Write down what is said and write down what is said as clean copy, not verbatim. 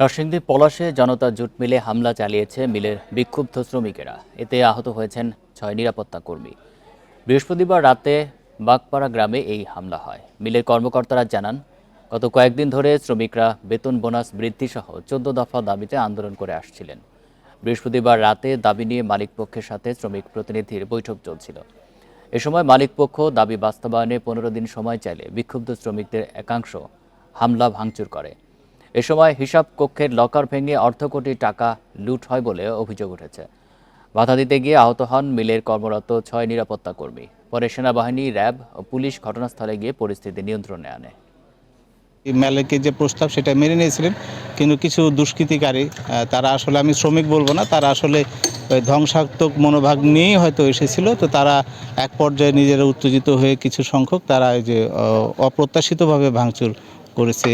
নরসিংদী পলাশে জনতা জুট মিলে হামলা চালিয়েছে মিলের বিক্ষুব্ধ শ্রমিকেরা। এতে আহত হয়েছেন ৬ নিরাপত্তা কর্মী। বৃহস্পতিবার রাতে বাগপাড়া গ্রামে এই হামলা হয়। মিলের কর্মকর্তারা জানান, গত কয়েকদিন ধরে শ্রমিকরা বেতন বোনাস বৃদ্ধিসহ ১৪ দফা দাবিতে আন্দোলন করে আসছিলেন। বৃহস্পতিবার রাতে দাবি নিয়ে মালিকপক্ষের সাথে শ্রমিক প্রতিনিধির বৈঠক চলছিল। এ সময় মালিকপক্ষ দাবি বাস্তবায়নে ১৫ দিন সময় চাইলে বিক্ষুব্ধ শ্রমিকদের একাংশ হামলা ভাঙচুর করে। এ সময় হিসাব কক্ষের লকার ভেঙে অর্ধ কোটি টাকা লুট হয় বলে অভিযোগ উঠেছে। বাধা দিতে গিয়ে আহত হন মিলের কর্মরত ৬ নিরাপত্তা কর্মী। পরে সেনাবাহিনী, র্যাব ও পুলিশ ঘটনাস্থলে গিয়ে পরিস্থিতি নিয়ন্ত্রণে আনে। মালিকের যে প্রস্তাব সেটা মেনে নিয়েছিলেন, কিন্তু কিছু দুষ্কৃতিকারী তারা আসলে, আমি শ্রমিক বলবো না, তারা আসলে ধ্বংসাত্মক মনোভাব নিয়েই হয়তো এসেছিল। তো তারা এক পর্যায়ে নিজেরা উত্তেজিত হয়ে কিছু সংখ্যক তারা এই যে অপ্রত্যাশিতভাবে ভাঙচুর করেছে।